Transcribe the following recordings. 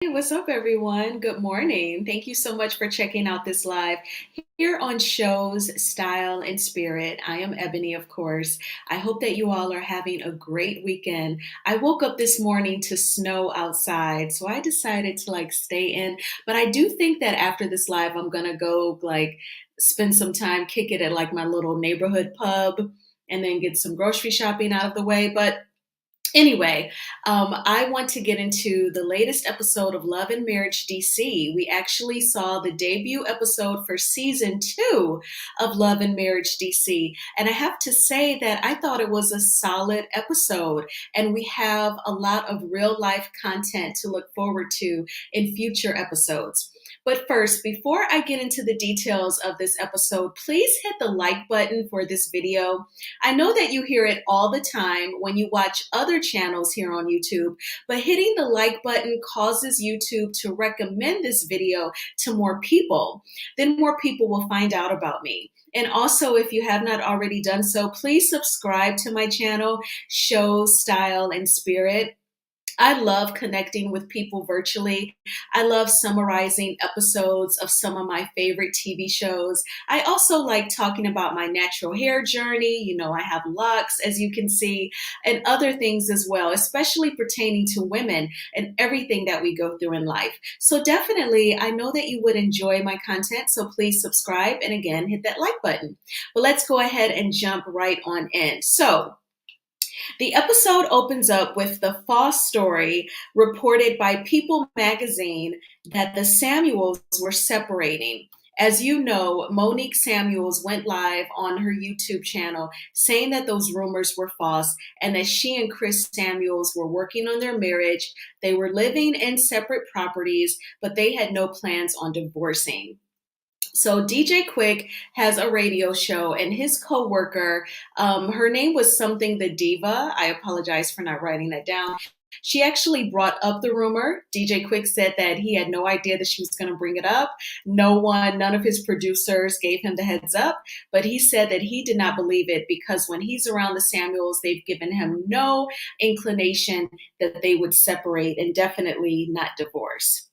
Hey, what's up, everyone? Good morning. Thank you so much for checking out this live here on Shows Style and Spirit. I am Ebony, of course. I hope that you all are having a great weekend. I woke up this morning to snow outside, so I decided to stay in. But I do think that after this live, I'm gonna go spend some time, kick it at my little neighborhood pub, and then get some grocery shopping out of the way. But anyway, I want to get into the latest episode of Love and Marriage DC. We actually saw the debut episode for season two of Love and Marriage DC. And I have to say that I thought it was a solid episode. And we have a lot of real life content to look forward to in future episodes. But first, before I get into the details of this episode, please hit the like button for this video. I know that you hear it all the time when you watch other channels here on YouTube, but hitting the like button causes YouTube to recommend this video to more people. Then more people will find out about me. And also, if you have not already done so, please subscribe to my channel, Show Style and Spirit. I love connecting with people virtually. I love summarizing episodes of some of my favorite TV shows. I also like talking about my natural hair journey. I have locks, as you can see, and other things as well, especially pertaining to women and everything that we go through in life. So definitely, I know that you would enjoy my content, so please subscribe and again, hit that like button. But let's go ahead and jump right on in. So, the episode opens up with the false story reported by People magazine that the Samuels were separating. As you know, Monique Samuels went live on her YouTube channel saying that those rumors were false and that she and Chris Samuels were working on their marriage. They were living in separate properties, but they had no plans on divorcing. So DJ Quick has a radio show, and his coworker, her name was something the diva. I apologize for not writing that down. She actually brought up the rumor. DJ Quick said that he had no idea that she was going to bring it up. None of his producers gave him the heads up, but he said that he did not believe it because when he's around the Samuels, they've given him no inclination that they would separate and definitely not divorce.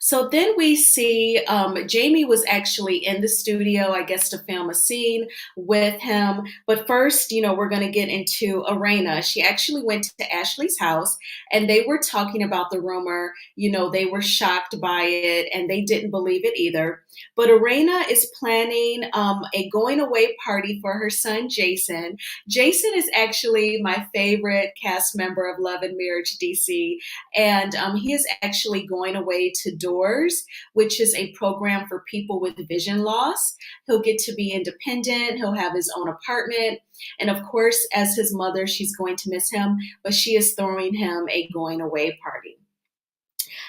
So then we see Jamie was actually in the studio, I guess, to film a scene with him. But first, we're going to get into Arena. She actually went to Ashley's house and they were talking about the rumor. They were shocked by it and they didn't believe it either. But Arena is planning a going away party for her son, Jason. Jason is actually my favorite cast member of Love and Marriage DC. And he is actually going away to Doors, which is a program for people with vision loss. He'll get to be independent. He'll have his own apartment. And of course, as his mother, she's going to miss him, but she is throwing him a going away party.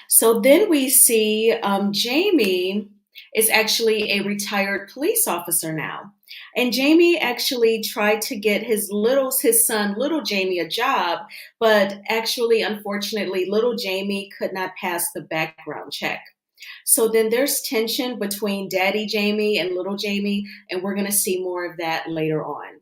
So then we see Jamie is actually a retired police officer now. And Jamie actually tried to get his son, little Jamie, a job, but actually, unfortunately, little Jamie could not pass the background check. So then there's tension between Daddy Jamie and little Jamie, and we're going to see more of that later on.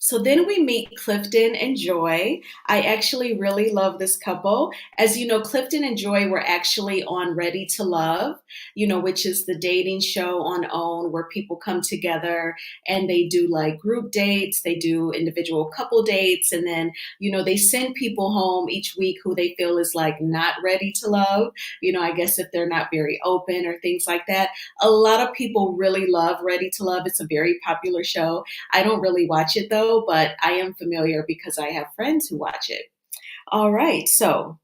So then we meet Clifton and Joy. I actually really love this couple. As you know, Clifton and Joy were actually on Ready to Love, which is the dating show on OWN where people come together and they do group dates, they do individual couple dates, and then, they send people home each week who they feel is not ready to love. I guess if they're not very open or things like that. A lot of people really love Ready to Love. It's a very popular show. I don't really watch it though, but I am familiar because I have friends who watch it. All right, so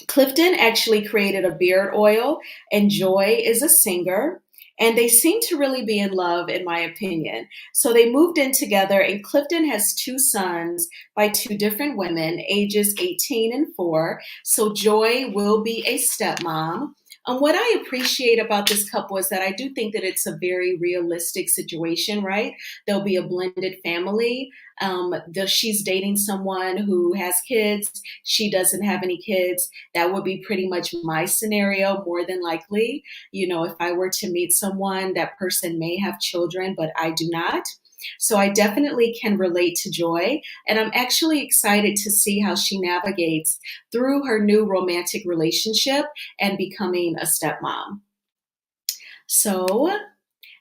Clifton actually created a beard oil, and Joy is a singer. And they seem to really be in love, in my opinion. So they moved in together, and Clifton has two sons by two different women, ages 18 and 4. So Joy will be a stepmom. What I appreciate about this couple is that I do think that it's a very realistic situation, right? There'll be a blended family. She's dating someone who has kids. She doesn't have any kids. That would be pretty much my scenario, more than likely. If I were to meet someone, that person may have children, but I do not. So I definitely can relate to Joy, and I'm actually excited to see how she navigates through her new romantic relationship and becoming a stepmom. So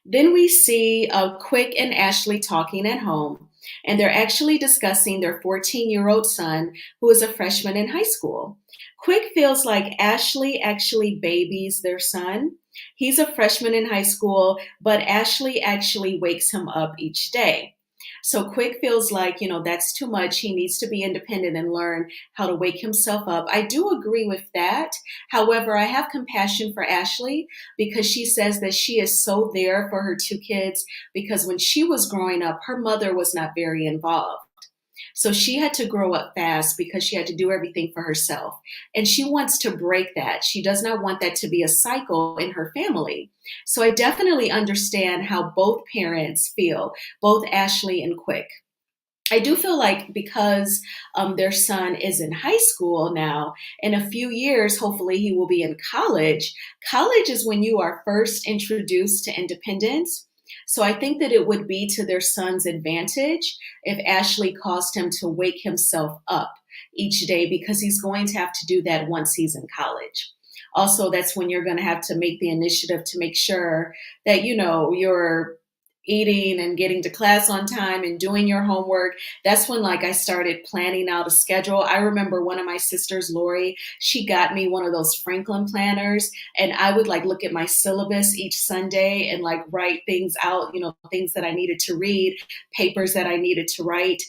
then we see Quick and Ashley talking at home, and they're actually discussing their 14-year-old son, who is a freshman in high school. Quick feels like Ashley actually babies their son. He's a freshman in high school, but Ashley actually wakes him up each day. So Quick feels like, that's too much. He needs to be independent and learn how to wake himself up. I do agree with that. However, I have compassion for Ashley because she says that she is so there for her two kids because when she was growing up, her mother was not very involved. So she had to grow up fast because she had to do everything for herself. And she wants to break that. She does not want that to be a cycle in her family. So I definitely understand how both parents feel, both Ashley and Quick. I do feel like because their son is in high school now, in a few years, hopefully he will be in college. College is when you are first introduced to independence. So I think that it would be to their son's advantage if Ashley caused him to wake himself up each day because he's going to have to do that once he's in college. Also, that's when you're going to have to make the initiative to make sure that, you're eating and getting to class on time and doing your homework. That's when like I started planning out a schedule. I remember one of my sisters, Lori, she got me one of those Franklin planners, and I would like look at my syllabus each Sunday and like write things out, things that I needed to read, papers that I needed to write.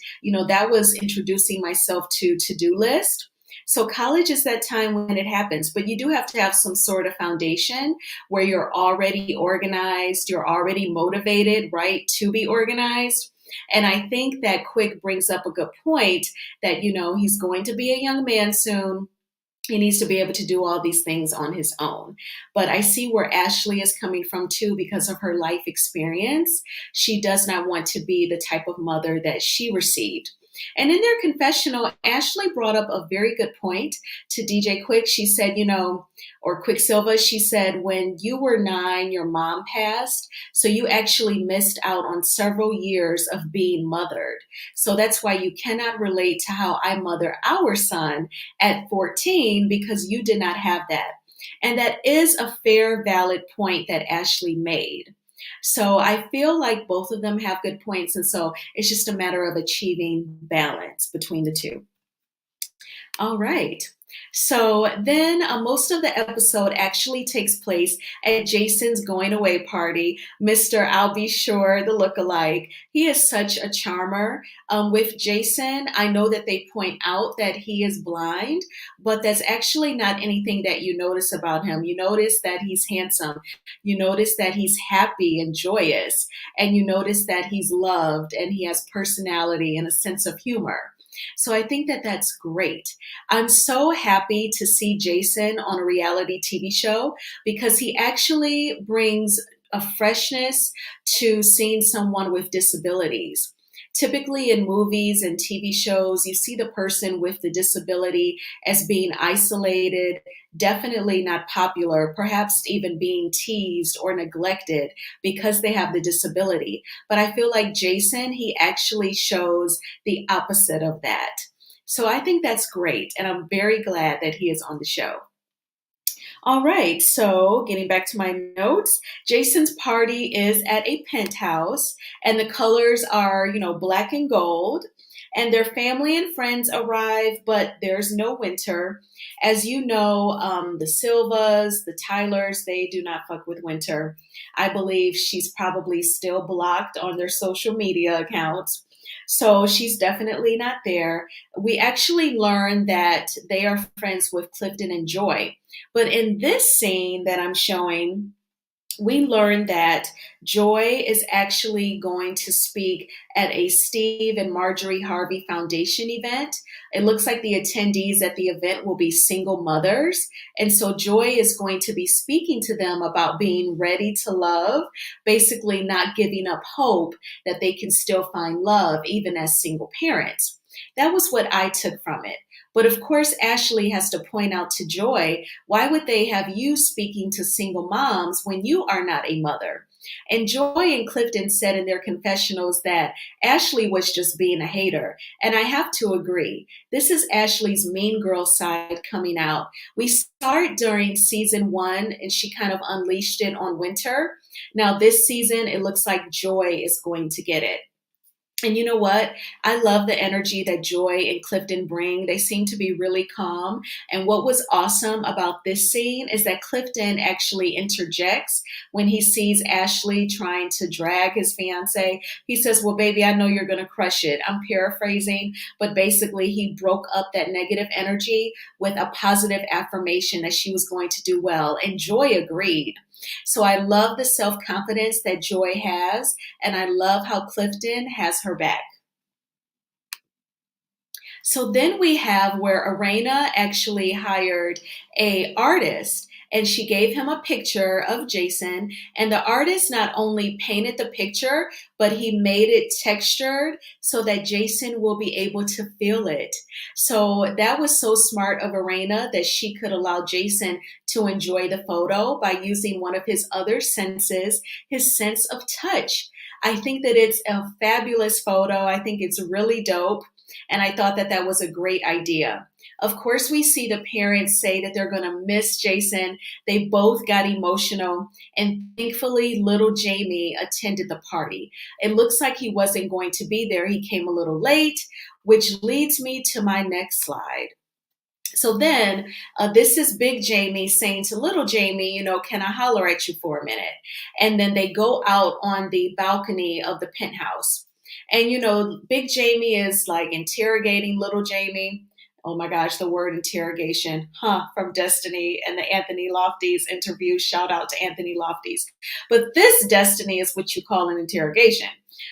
That was introducing myself to to-do list. So college is that time when it happens, but you do have to have some sort of foundation where you're already organized, you're already motivated, right, to be organized. And I think that Quick brings up a good point that, he's going to be a young man soon. He needs to be able to do all these things on his own. But I see where Ashley is coming from too because of her life experience. She does not want to be the type of mother that she received. And in their confessional, Ashley brought up a very good point to DJ Quick. She said, or Quicksilva, she said, when you were 9, your mom passed. So you actually missed out on several years of being mothered. So that's why you cannot relate to how I mother our son at 14 because you did not have that. And that is a fair, valid point that Ashley made. So I feel like both of them have good points. And so it's just a matter of achieving balance between the two. All right. So then most of the episode actually takes place at Jason's going away party. Mr. I'll Be Sure, the lookalike. He is such a charmer. With Jason, I know that they point out that he is blind, but that's actually not anything that you notice about him. You notice that he's handsome. You notice that he's happy and joyous. And you notice that he's loved and he has personality and a sense of humor. So I think that that's great. I'm so happy to see Jason on a reality TV show because he actually brings a freshness to seeing someone with disabilities. Typically in movies and TV shows, you see the person with the disability as being isolated, definitely not popular, perhaps even being teased or neglected because they have the disability. But I feel like Jason, he actually shows the opposite of that. So I think that's great. And I'm very glad that he is on the show. All right, so getting back to my notes, Jason's party is at a penthouse, and the colors are, black and gold. And their family and friends arrive, but there's no Winter. As you know, the Silvas, the Tylers, they do not fuck with Winter. I believe she's probably still blocked on their social media accounts. So she's definitely not there. We actually learn that they are friends with Clifton and Joy. But in this scene that I'm showing, we learned that Joy is actually going to speak at a Steve and Marjorie Harvey Foundation event. It looks like the attendees at the event will be single mothers. And so Joy is going to be speaking to them about being ready to love, basically not giving up hope that they can still find love even as single parents. That was what I took from it. But of course, Ashley has to point out to Joy, why would they have you speaking to single moms when you are not a mother? And Joy and Clifton said in their confessionals that Ashley was just being a hater. And I have to agree. This is Ashley's mean girl side coming out. We saw it during season one, and she kind of unleashed it on Winter. Now, this season, it looks like Joy is going to get it. And you know what? I love the energy that Joy and Clifton bring. They seem to be really calm. And what was awesome about this scene is that Clifton actually interjects when he sees Ashley trying to drag his fiance. He says, "Well, baby, I know you're going to crush it." I'm paraphrasing, but basically, he broke up that negative energy with a positive affirmation that she was going to do well. And Joy agreed. So I love the self confidence that Joy has, and I love how Clifton has her back. So then we have where Arena actually hired a artist and she gave him a picture of Jason, and the artist not only painted the picture, but he made it textured so that Jason will be able to feel it. So that was so smart of Arena that she could allow Jason to enjoy the photo by using one of his other senses, his sense of touch. I think that it's a fabulous photo. I think it's really dope. And I thought that that was a great idea. Of course, we see the parents say that they're going to miss Jason. They both got emotional. And thankfully, little Jamie attended the party. It looks like he wasn't going to be there. He came a little late, which leads me to my next slide. So then, this is Big Jamie saying to Little Jamie, can I holler at you for a minute? And then they go out on the balcony of the penthouse. And, Big Jamie is like interrogating Little Jamie. Oh my gosh, the word interrogation, from Destiny and the Anthony Lofties interview. Shout out to Anthony Lofties. But this Destiny is what you call an interrogation.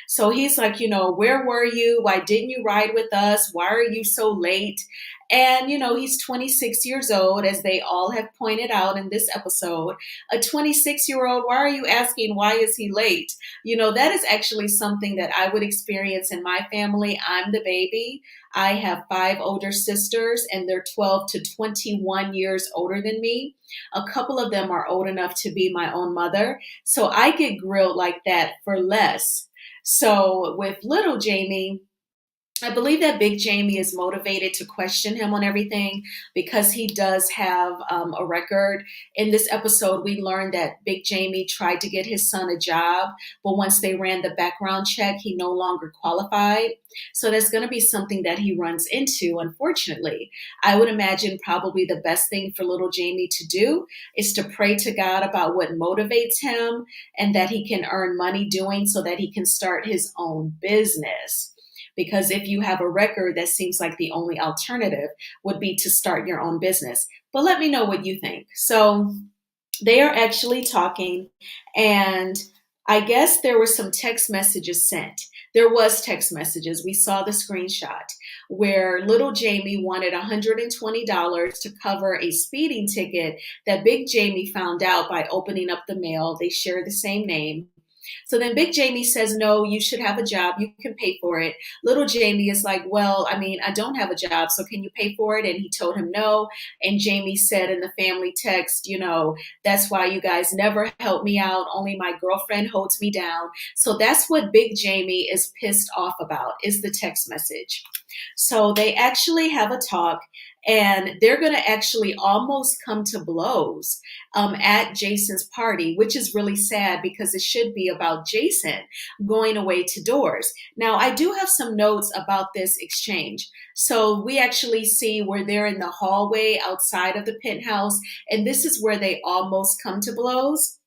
So he's like, where were you? Why didn't you ride with us? Why are you so late? And, he's 26 years old, as they all have pointed out in this episode. A 26-year-old, why are you asking, why is he late? That is actually something that I would experience in my family. I'm the baby. I have 5 older sisters, and they're 12 to 21 years older than me. A couple of them are old enough to be my own mother. So I get grilled like that for less. So with little Jamie, I believe that Big Jamie is motivated to question him on everything because he does have a record. In this episode, we learned that Big Jamie tried to get his son a job, but once they ran the background check, he no longer qualified. So that's going to be something that he runs into, unfortunately. I would imagine probably the best thing for little Jamie to do is to pray to God about what motivates him and that he can earn money doing so that he can start his own business. Because if you have a record, that seems like the only alternative would be to start your own business. But let me know what you think. So they are actually talking, and I guess there were some text messages sent. There was text messages. We saw the screenshot where little Jamie wanted $120 to cover a speeding ticket that Big Jamie found out by opening up the mail. They share the same name. So then Big Jamie says, "No, you should have a job. You can pay for it." Little Jamie is like, "Well, I mean, I don't have a job, so can you pay for it?" And he told him no. And Jamie said in the family text, "That's why you guys never help me out. Only my girlfriend holds me down." So that's what Big Jamie is pissed off about, is the text message. So they actually have a talk, and they're going to actually almost come to blows at Jason's party, which is really sad because it should be about Jason going away to Doors. Now, I do have some notes about this exchange. So we actually see where they're in the hallway outside of the penthouse, and this is where they almost come to blows.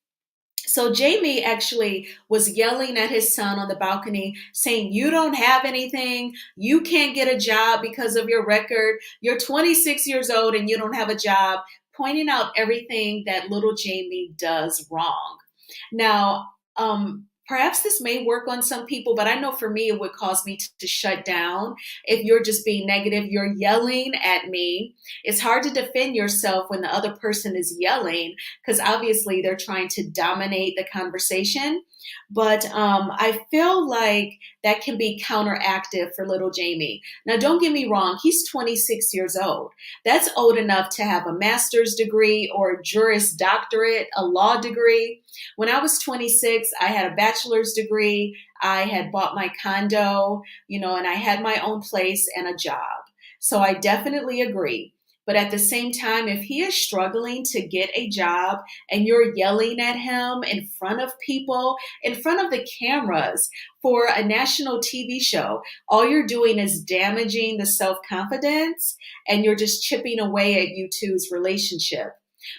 So Jamie actually was yelling at his son on the balcony saying, "You don't have anything. You can't get a job because of your record. You're 26 years old and you don't have a job," pointing out everything that little Jamie does wrong. Now, perhaps this may work on some people, but I know for me, it would cause me to shut down. If you're just being negative, you're yelling at me. It's hard to defend yourself when the other person is yelling because obviously they're trying to dominate the conversation. But I feel like that can be counteractive for little Jamie. Now, don't get me wrong, he's 26 years old. That's old enough to have a master's degree or a Juris Doctorate, a law degree. When I was 26, I had a bachelor's degree. I had bought my condo, and I had my own place and a job. So I definitely agree. But at the same time, if he is struggling to get a job and you're yelling at him in front of people, in front of the cameras for a national TV show, all you're doing is damaging the self confidence and you're just chipping away at you two's relationship.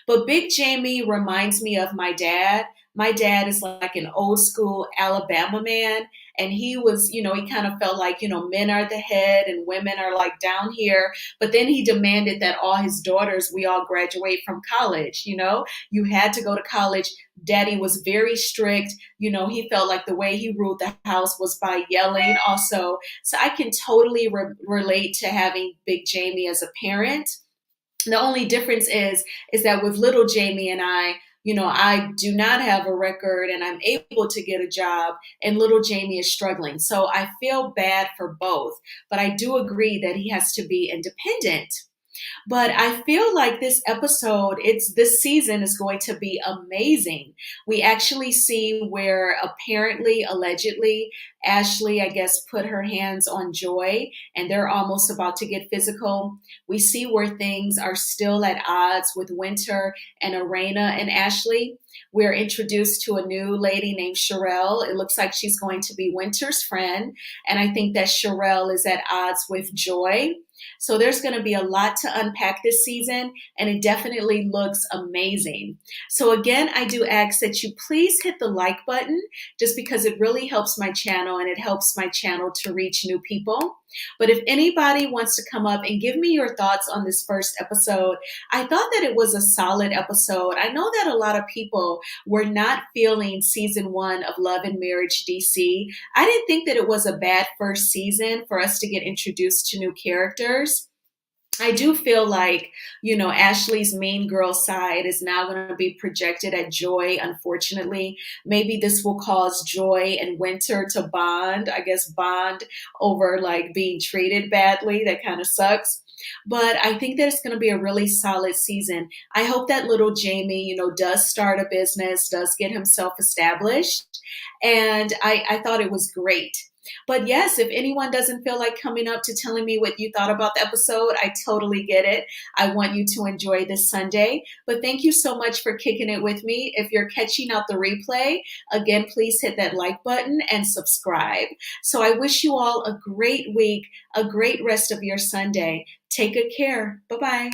But Big Jamie reminds me of my dad. My dad is like an old school Alabama man. And he was, he kind of felt like, men are the head and women are like down here. But then he demanded that all his daughters, we all graduate from college. You had to go to college. Daddy was very strict. He felt like the way he ruled the house was by yelling also. So I can totally relate to having Big Jamie as a parent. The only difference is that with little Jamie and I do not have a record and I'm able to get a job and little Jamie is struggling. So I feel bad for both, but I do agree that he has to be independent. But I feel like this season is going to be amazing. We actually see where apparently, allegedly, Ashley, I guess, put her hands on Joy and they're almost about to get physical. We see where things are still at odds with Winter and Arena and Ashley. We're introduced to a new lady named Sherelle. It looks like she's going to be Winter's friend. And I think that Sherelle is at odds with Joy. So there's going to be a lot to unpack this season, and it definitely looks amazing. So again, I do ask that you please hit the like button just because it really helps my channel and it helps my channel to reach new people. But if anybody wants to come up and give me your thoughts on this first episode, I thought that it was a solid episode. I know that a lot of people were not feeling season 1 of Love and Marriage DC. I didn't think that it was a bad first season for us to get introduced to new characters. I do feel like, Ashley's mean girl side is now going to be projected at Joy, unfortunately. Maybe this will cause Joy and Winter to bond, I guess bond over like being treated badly. That kind of sucks. But I think that it's going to be a really solid season. I hope that little Jamie, does start a business, does get himself established. And I thought it was great. But yes, if anyone doesn't feel like coming up to telling me what you thought about the episode, I totally get it. I want you to enjoy this Sunday. But thank you so much for kicking it with me. If you're catching out the replay, again, please hit that like button and subscribe. So I wish you all a great week, a great rest of your Sunday. Take good care. Bye-bye.